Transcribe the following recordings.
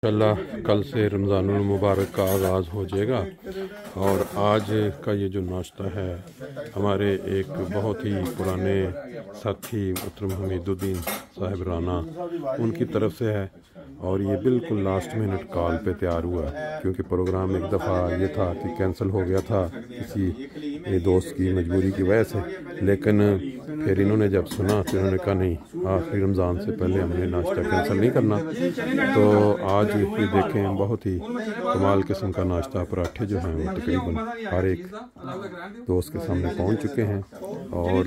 इंशाल्लाह कल से रमज़ानुल मुबारक का आगाज़ हो जाएगा। और आज का ये जो नाश्ता है हमारे एक बहुत ही पुराने साथी मोहतरम हमीदुद्दीन साहिब राना उनकी तरफ से है। और ये बिल्कुल लास्ट मिनट कॉल पे तैयार हुआ क्योंकि प्रोग्राम एक दफ़ा ये था कि कैंसिल हो गया था किसी दोस्त की मजबूरी की वजह से, लेकिन फिर इन्होंने जब सुना तो इन्होंने कहा नहीं, आखिरी रमज़ान से पहले हमने नाश्ता कैंसिल नहीं करना। तो आज ये देखें बहुत ही कमाल किस्म का नाश्ता, पराठे जो हैं वो तकरीबन हर एक दोस्त के सामने पहुंच चुके हैं। और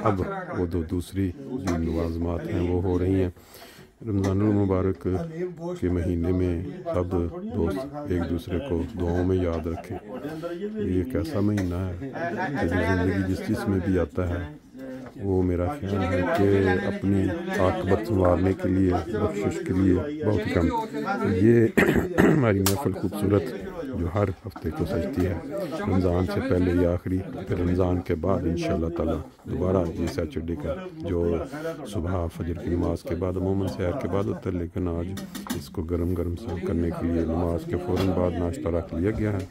अब वो दूसरी जो लवाज़मात हैं वो हो रही हैं। रमज़ानुल मुबारक के महीने में सब दोस्त एक दूसरे को दुआओं में याद रखें। ये एक ऐसा महीना है कि ज़िंदगी जिस चीज़ में भी आता है वो मेरा ख्याल है कि अपनी आकबत संवारने के लिए, बख्शिश के लिए बहुत कम। ये हमारी महफिल खूबसूरत जो हर हफ्ते को सजती है, रमज़ान से पहले या आखिरी, फिर रमज़ान के बाद इंशाअल्लाह ताला दोबारा ये सैटरडे का जो सुबह फजर की नमाज के बाद अमूमन सैर के बाद होता है, लेकिन आज इसको गरम गरम सर्व करने के लिए नमाज के फ़ौरन बाद नाश्ता रख लिया गया है।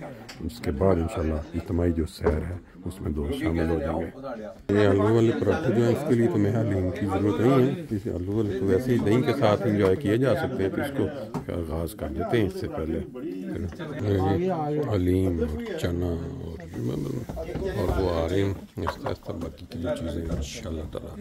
उसके बाद इंशाअल्लाह इज्तिमाई जो सैर है उसमें दोस्त शामिल हो जाएंगे। ये आलू वाले पराठे जो हैं इसके लिए तो मैं हलीम की ज़रूरत नहीं है, इस आलू वाले तो वैसे ही दही के साथ इंजॉय किए जा सकते हैं। तो इसको आगाज़ कर देते हैं इससे पहले हलीम और चना और वो आ रहे हैं आहिस्ता बाकी की जो चीज़ें इंशाअल्लाह ताला।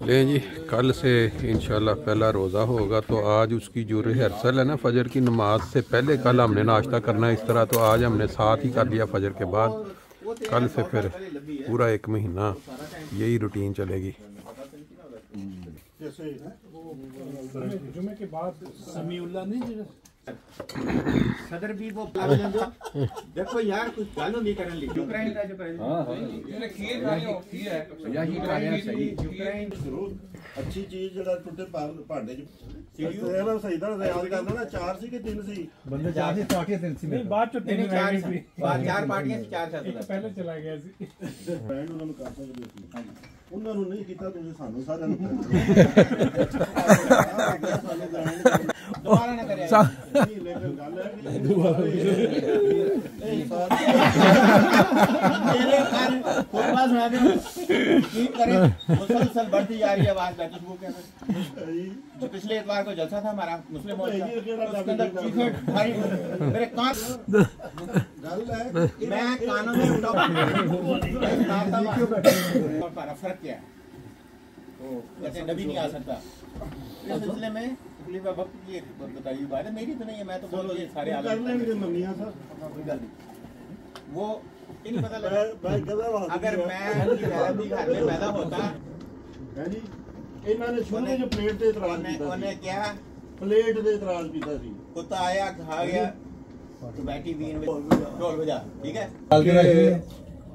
ले जी, कल से इंशाल्लाह पहला रोज़ा होगा। तो आज उसकी जो रिहर्सल है ना फजर की नमाज से पहले, कल हमने नाश्ता करना है इस तरह, तो आज हमने साथ ही कर लिया फजर के बाद। कल से फिर पूरा एक महीना यही रूटीन चलेगी। जुमे के बाद समीउल्लाह नहीं सदर भी वो देखो यार कुछ गालों नहीं करने लगी यूक्रेन का जो इसने खीर खाई है यही खाया सही यूक्रेन जरूर अच्छी चीज जड़ा टूटे भांडे च सीढ़ी सही दा याद करना ना 4 सी कि 3 सी बंदे 4 सी पार्टियां 3 सी नहीं बाद च 3 4 सी 4 पार्टियां 4 साथ पहले चला गया सी फ्रेंड ਉਹਨਾਂ ਨੂੰ ਕਰ ਸਕਦੇ ਸੀ ਉਹਨਾਂ ਨੂੰ ਨਹੀਂ ਕੀਤਾ ਤੁਸੀਂ ਸਾਨੂੰ ਸਾਰਿਆਂ ਨੂੰ दोबारा ना करे लेकिन गल है मेरे कान खुतबा सुना दे की करे मुसलसल बढ़ती जा रही है आवाज बैठक वो क्या जो पिछले इतवार को जलसा था हमारा मुस्लिम मोर्चा उसके अंदर चीखें भारी मेरे कान गल है मैं कानों में और फर्क क्या है तो जैसे नबी नहीं आ सकता इस सिलसिले में वक्त की एक बताइए बात है, मेरी तो नहीं है, मैं तो बोल ये सारे वो नहीं पता लगा अगर मैं घर में पैदा होता जी इन्होंने शुरू जो प्लेट ते इतराज कीता क्या प्लेट ते इतराज कीता सी कुत्ता आया खा गया तो बैठी बीन ढोल बजा ठीक है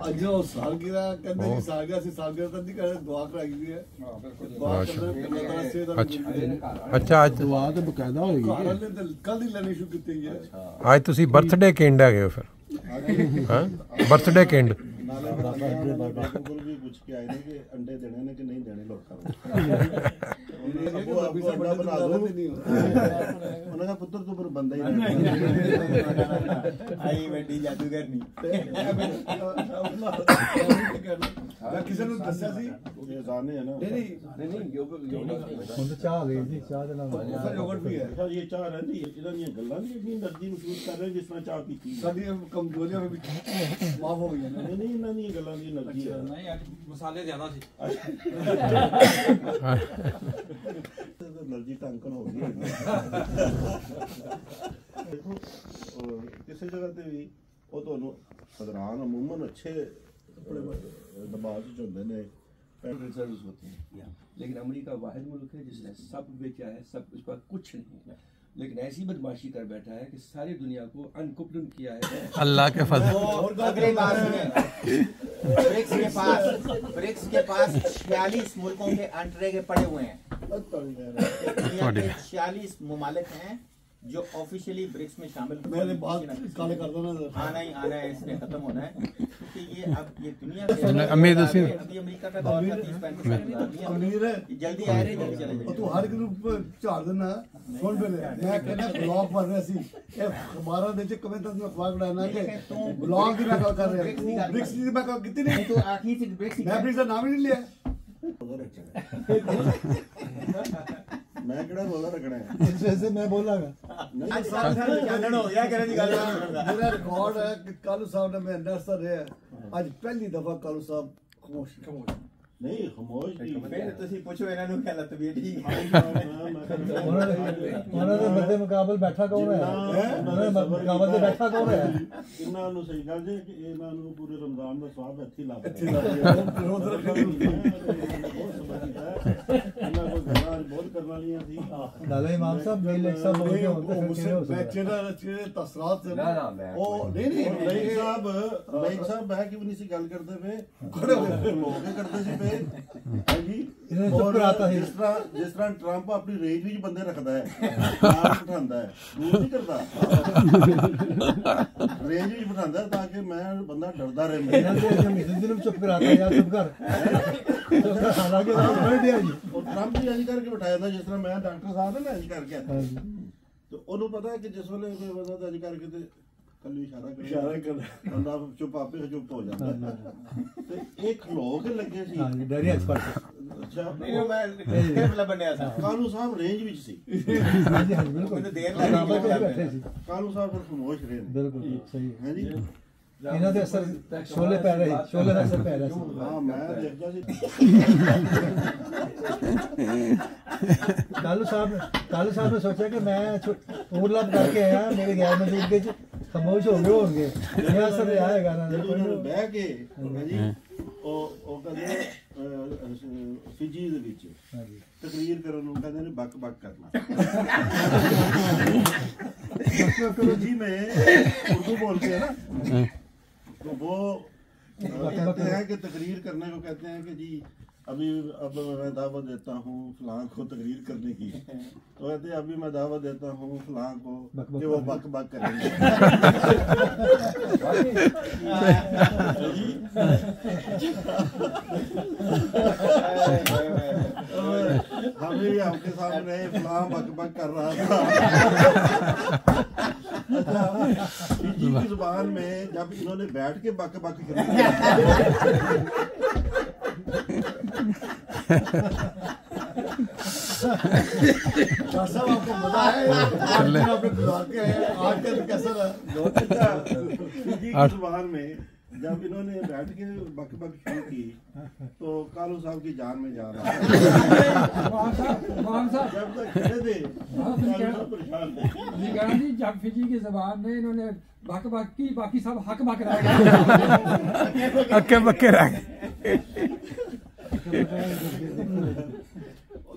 ਅੱਜ ਉਹ ਸਾਲਗਿਰਾ ਕਹਿੰਦੇ ਜੀ ਸਾਲਗਿਰਾ ਸੀ ਸਾਲਗਿਰਾ ਤਾਂ ਨਹੀਂ ਕਹਿੰਦੇ ਦੁਆ ਕਰਾਈ ਦੀ ਹੈ ਅੱਛਾ ਅੱਜ ਦੁਆ ਤੇ ਬਕਾਇਦਾ ਹੋਏਗੀ ਕੱਲ ਦੀ ਲੈਣੀ ਸ਼ੁਰੂ ਕੀਤੀ ਹੈ ਅੱਜ ਤੁਸੀਂ ਬਰਥਡੇ ਕੈਂਡ ਹੈਗੇ ਹੋ ਫਿਰ ਹਾਂ ਬਰਥਡੇ ਕੈਂਡ ਨਾਲੇ ਬਿਲਕੁਲ ਵੀ ਪੁੱਛ ਕੇ ਆਏ ਨੇ ਕਿ ਅੰਡੇ ਦੇਣੇ ਨੇ ਕਿ ਨਹੀਂ ਦੇਣੇ ਲੋਕਾਂ ਨੂੰ ਉਹ ਆਪੋ ਅੰਡਾ ਬਣਾ ਦੋ ਉਹਨਾਂ ਦਾ ਪੁੱਤਰ ਤੋਂ ਪਰ ਬੰਦਾ ਹੀ ਆਈ ਵੱਡੀ ਜਾਦੂਗਰ ਨਹੀਂ ਕਿਸੇ ਨੂੰ ਦੱਸਿਆ ਸੀ ਇਹ ਜਾਣੇ ਹੈ ਨਾ ਨਹੀਂ ਹੁਣ ਤਾਂ ਚਾਹ ਗਈ ਜੀ ਚਾਹ ਦੇ ਨਾਲ ਯੋਗਰਟ ਵੀ ਹੈ ਇਹ ਚਾਹ ਰਹਿੰਦੀ ਹੈ ਇਹਨਾਂ ਦੀਆਂ ਗੱਲਾਂ ਨਹੀਂ ਇੰਨੀ ਦਰਦੀ ਮਹਿਸੂਸ ਕਰ ਰਹੇ ਜਿਸ ਤਰ੍ਹਾਂ ਚਾਹ ਪੀਤੀ ਸਾਡੀ ਕਮਜ਼ੋਰੀਆਂ ਵੀ ਮਾਫ ਹੋ ਗਈਆਂ ਨੇ ਨਹੀਂ ਇਹਨਾਂ ਦੀਆਂ ਗੱਲਾਂ ਦੀ એનર્ਜੀ ਹੈ ਨਹੀਂ ਅੱਜ ਮਸਾਲੇ ਜ਼ਿਆਦਾ ਸੀ एनर्जी टंकन हो गई देखो किसी जगह ते भी वो ਤੁਹਾਨੂੰ हजरान अमूमन अच्छे दबाव च होंदे ने सर्विस होती है, लेकिन अमेरिका वाहिद मुल्क है जिसने सब बेचा है, सब कुछ पर कुछ नहीं है, लेकिन ऐसी बदमाशी कर बैठा है कि सारी दुनिया को अनकुपन किया है अल्लाह के फजल। अगली बात सुनिए, ब्रिक्स के पास 46 मुल्कों के अंतरे के पड़े हुए हैं। दुनिया के 46 मुमालिक हैं जो ऑफिशियली ब्रिक्स में शामिल। मैंने बात काले कर दो ना, आना ही आना है, इसने खत्म होना है क्योंकि ये अब ये दुनिया अभी अमेरिका का दौर था 30-35 साल जल्दी आ रहे जल्दी चले जाए। तू हर ग्रुप झाड़ देना सुन पहले मैं कहना ब्लॉग पढ़ रहा सी ए हमारा देखे कमेंट में अखबार बनाना के ब्लॉग की मैं कर रहा हूं ब्रिक्स की मैं कितनी नहीं तो आखिर से ब्रिक्स मैं ब्रिक्स का नाम ही नहीं लिया मैं केड़ा बोला रखना है जैसे मैं बोलागा आज साल जाननो या करे दी गल मेरा रिकॉर्ड है कि कालू साहब ने मैं अंदर से रहे आज पहली दफा कालू साहब खामोश नहीं खामोश फिर ਤੁਸੀਂ ਪੁੱਛੋ ਇਹਨਾਂ ਨੂੰ ਕਹਿ ਤਬੀਅਤ ਠੀਕ ਹੈ ਉਹਨਾਂ ਦੇ ਮੱਦੇ ਮੁਕਾਬਲ ਬੈਠਾ ਕੌਣ ਹੈ ਉਹਨਾਂ ਦੇ ਮੁਕਾਬਲ ਤੇ ਬੈਠਾ ਕੌਣ ਹੈ ਇਹਨਾਂ ਨੂੰ ਸਹੀ ਗੱਲ ਜੇ ਕਿ ਇਹਨਾਂ ਨੂੰ ਪੂਰੇ ਰਮਜ਼ਾਨ ਦਾ ਸਵਾਬ ਇੱਥੇ ਹੀ ਲੱਗ ਰਿਹਾ ਰੋਜ਼ ਰੱਖਣਾ ਇਹਨਾਂ ਕੋਲ ਗੱਲਾਂ ਬਹੁਤ ਕਰਨ ਵਾਲੀਆਂ ਸੀ ਨਾਲੇ ਇਮਾਮ ਸਾਹਿਬ ਮੇਲ ਇੱਕ ਸਾਹਿਬ ਬੋਲ ਕੇ ਹੁੰਦੇ ਫਿਰ ਕਿਵੇਂ ਹੋ ਸਕਦਾ ਚਿਹਰੇ ਤਸਰਾਤ ਉਹ ਨਹੀਂ ਮਲਿਕ ਸਾਹਿਬ ਬਹਿ ਕੇ ਵੀ ਨਹੀਂ ਸੀ ਗੱਲ ਕਰਦੇ ਪਏ ਖੜੇ ਹੋ ਕੇ ਕਰਦੇ ਸੀ ਪਏ ਹਾਂਜੀ ਜਿਸ ਤਰ੍ਹਾਂ ਟਰੰਪ ਆਪਣੀ ਰੇਂਜ ਵਿੱਚ ਬੰਦੇ ਰੱਖਦਾ ਹੈ ਨਾਲ ਬਿਠਾਉਂਦਾ ਹੈ ਦੂਰ ਨਹੀਂ ਕਰਦਾ ਰੇਂਜ ਵਿੱਚ ਬਿਠਾਉਂਦਾ ਤਾਂ ਕਿ ਮੈਂ ਬੰਦਾ ਡਰਦਾ ਰਹੇ ਇਹਨਾਂ ਦੇ ਦਿਨ ਚੁੱਪ ਕਰਾਤਾ ਯਾਰ ਚੁੱਪ ਕਰ ਹਾਲਾਂਕਿ ਉਹ ਟਰੰਪ ਵੀ ਇੰਜ ਕਰਕੇ ਬਿਠਾਇਆ ਜਾਂਦਾ ਜਿਸ ਤਰ੍ਹਾਂ ਮੈਂ ਡਾਕਟਰ ਸਾਹਿਬ ਨੇ ਇੰਜ ਕਰਕੇ ਤੇ ਉਹਨੂੰ ਪਤਾ ਹੈ ਕਿ ਜਿਸ ਵੇਲੇ ਕੋਈ ਬੰਦਾ ਇੰਜ ਕਰਕੇ ਤੇ ਕੱਲੀ ਇਸ਼ਾਰਾ ਕਰ ਬੰਦਾ ਚੁੱਪ ਆਪੇ ਚੁੱਪ ਹੋ ਜਾਂਦਾ ਤੇ ਇਹ ਖਲੋ ਕੇ ਲੱਗੇ ਸੀ ਡਰੀ ਐਕਸਪਰਟ ਅੱਛਾ ਮੈਂ ਬਣਿਆ ਸੀ ਕਾਲੂ ਸਾਹਿਬ ਰੇਂਜ ਵਿੱਚ ਸੀ ਹਾਂਜੀ ਹਾਂਜੀ ਬਿਲਕੁਲ ਮੈਨੂੰ ਦੇਰ ਲੱਗੀ ਬੈਠੇ ਸੀ ਕਾਲੂ ਸਾਹਿਬ ਫਿਰ ਖਾਮੋਸ਼ ਰਹੇ ਬਿਲਕੁਲ ਸਹੀ ਹੈ ਜੀ ਇਹਨਾਂ ਦੇ ਅਸਰ ਸ਼ੋਲੇ ਪੈ ਰਹੇ ਸ਼ੋਲੇ ਦਾ ਅਸਰ ਪੈ ਰਿਹਾ ਸੀ ਹਾਂ ਮੈਂ ਦੇਖਦਾ ਸੀ ਕਾਲੂ ਸਾਹਿਬ ਨੇ ਸੋਚਿਆ ਕਿ ਮੈਂ ਓਵਰਲੈਪ ਕਰਕੇ ਆਇਆ ਮੇਰੇ ਗੈਰ ਮੌਜੂਦਗੀ ਚ ਖਾਮੋਸ਼ ਹੋ ਗਏ ਹੋਣਗੇ ਇਹ ਅਸਰ ਆਏਗਾ ਨਾ ਬਹਿ ਕੇ ਜੀ ਉਹ ਕਹਿੰਦੇ ਫਿਜੀ ਦੇ ਵਿੱਚ ਤਕਰੀਰ ਕਰਨ ਨੂੰ ਕਹਿੰਦੇ ਨੇ ਬੱਕ ਬੱਕ ਕਰਨਾ जी में उर्दू बोलते हैं ना तो वो कहते हैं कि तकरीर करने को कहते हैं कि जी अब मैं दावत देता हूँ फलां को तकरीर करने की तो कहते हैं अभी मैं दावत देता हूँ फलां को कि वो बक बक करेंगे अभी आपके सामने फलां बक बक कर रहा था फिजी की जुबान में जब इन्होंने बैठ के बक बक कर आपको मजा है कैसा रहा फिजी की जुबान में जब इन्होंने बैठ के बक बक शुरू की तो कालू साहब की जान में जा रहा है जब तक खड़े थे परेशान थे जब फिजी की जबान में इन्होंने बक बक की बाकी सब हक बक रह गए हक्के बक्के रह गए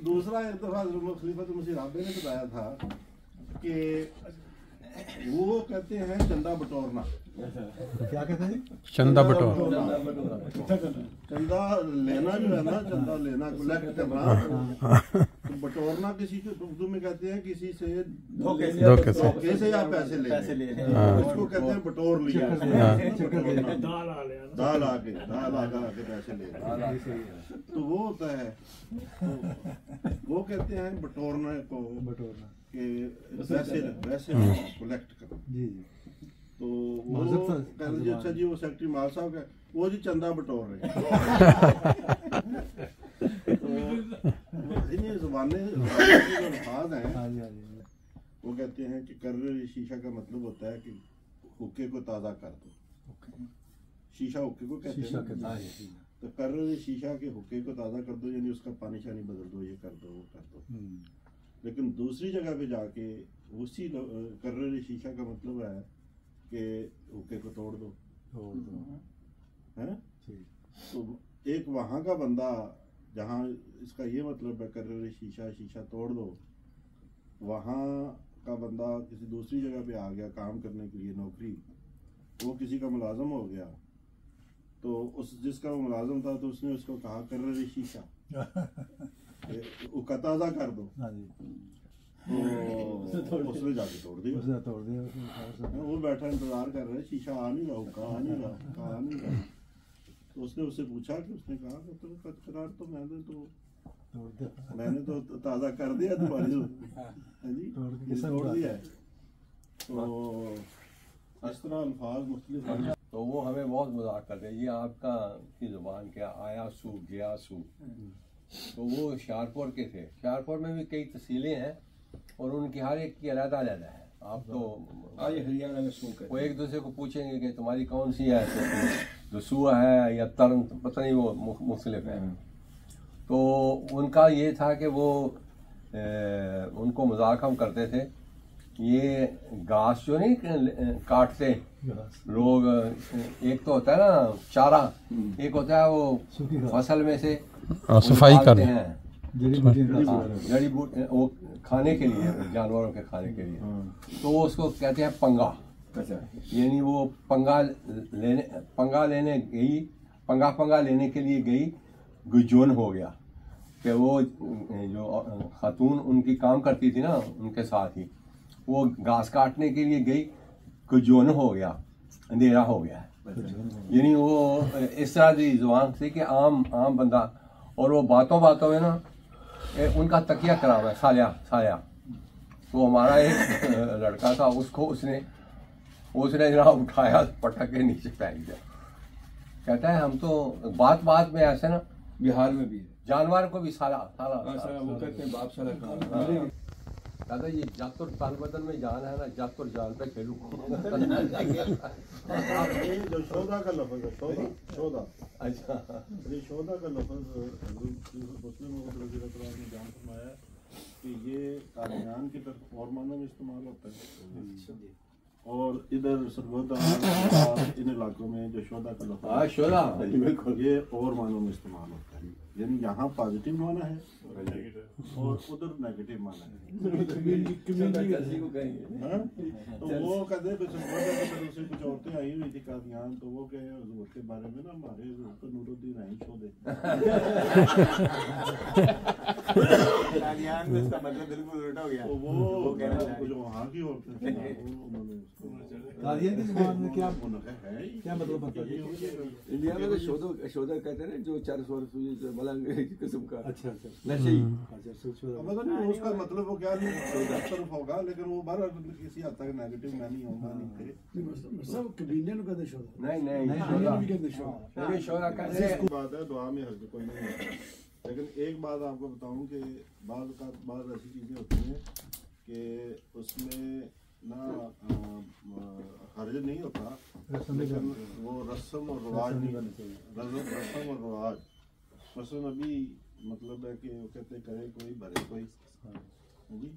दूसरा एक दफा खलीफत मसीह राबे ने बताया था कि वो कहते हैं चंदा बटोरना क्या कहते हैं चंदा बटोर चंदा लेना जो है ना चंदा लेना कलेक्ट करना बटोरना किसी को उर्दू में कहते हैं किसी से धोखे से या पैसे ले उसको कहते हैं बटोर लिया दाल आके पैसे ले तो वो होता है वो कहते हैं बटोरना को कि वैसे कलेक्ट करो तो वो कहते जी अच्छा जी वो सेक्रेटरी माल साहब का वो जी चंदा बटोर रहे तो ज़बानें अल्फाज हैं वो कहते हैं कि कर्र शीशा का मतलब होता है कि हुक्के को ताज़ा कर दो शीशा हुक्के को कहते हैं तो कर्र शीशा के हुक्के को ताज़ा कर दो यानी उसका पानी शानी बदल दो ये कर दो वो कर दो लेकिन दूसरी जगह पे जाके उसी कर्र शीशा का मतलब है कि हुक्के को तोड़ दो है तो एक वहाँ का बंदा जहाँ इसका ये मतलब है कर्र शीशा तोड़ दो वहाँ का बंदा किसी दूसरी जगह पे आ गया काम करने के लिए नौकरी वो किसी का मुलाजम हो गया तो उस जिसका वो मुलाजम था तो उसने उसको कहा कर्र शीशा उसका ताज़ा कर दो। तो उसने जाके तोड़ दिया। वो बैठा इंतजार कर रहा है, शीशा आ नहीं रहा, हुक्का आ नहीं रहा। तो उसने उससे पूछा कि उसने कहा कि तुम करार तो मैंने तो ताज़ा कर दिया तुम्हारी। हाँ जी, तोड़ दिया है। तो इस तरह अल्फाज मुख्तलिफ। तो वो हमें बहुत मजाक करते हैं, ये आपका की जुबान क्या, आया सू गया सू। तो वो शाहपुर के थे। शाहपुर में भी कई तहसीलें हैं और उनकी हर एक की अलग अलग है। आप तो हरियाणा में सू वो एक दूसरे को पूछेंगे कि तुम्हारी कौन सी है, जो सूआ है या तरन, पता नहीं, वो मुख्तलिफ है। तो उनका ये था कि वो उनको मजाक हम करते थे, ये घास जो नहीं काटते लोग, एक तो होता है ना चारा, एक होता है वो फसल में से सफाई करते हैं, जड़ी बूटी, वो खाने के लिए, जानवरों के खाने के लिए। तो उसको कहते हैं पंगा। यानी वो पंगा लेने के लिए गई, गुजोन हो गया कि वो जो खातून उनकी काम करती थी ना उनके साथ ही, वो घास काटने के लिए गई, गुजोन हो गया, अंधेरा हो गया। यानी वो इस तरह की जुबान थी कि आम बंदा, और वो बातों में ना उनका तकिया खराब है, साया। तो हमारा एक लड़का था, उसने जनाब उठाया, पटक के नीचे फेंक दिया। कहता है हम तो बात में ऐसे ना, बिहार में भी जानवर को भी साला वो कहते हैं बाप साला कहा। दादा ये जातुर तन बदन में जान है ना, जातुर जान पे खेलू। जो शोधा का लफ्ज़ है, शोधा। अच्छा, ये शोधा का लफ्ज़ मुस्लिम ने जान फरमाया कि ये कादियान की तरफ और मानों में इस्तेमाल होता है, और इधर सरगोदा इन इलाकों में जो शोधा का लफ्ज़ शोधा ये और मानों में इस्तेमाल होता है। यानी यहाँ पॉजिटिव माना है और उधर नेगेटिव माना है। तो वो कहते हैं कुछ औरतें आई हुई थी कादियान, तो वो कहे हुजूर के बारे में ना, हमारे हुजूर तो नूरुद्दीन आई शोधे। कादियान में इसका मतलब बिल्कुल उल्टा हो गया। तो वो जो वहाँ की औरतें थी कादियान की जुबान में क्या मतलब बताइए? इंडिया में तो शोधा कहते हैं जो 400 मलंग किस्म का। अच्छा नशे ही। पता नहीं उसका मतलब वो क्या तरफ होगा, लेकिन वो बार किसी हद तक नेगेटिव में नहीं होगा। सब कबीले ने कहते शोधा नहीं शोधा कहते बात है, दुआ में हर्ज कोई नहीं होता। लेकिन एक बात आपको बताऊं कि बाज़ ऐसी चीज़ें होती हैं कि उसमें ना हर्ज नहीं होता, लेकिन वो रस्म और रिवाज नहीं करनी चाहिए। रस्म और रिवाज मसलन अभी मतलब है कि वो कहते करे कोई भरे कोई जी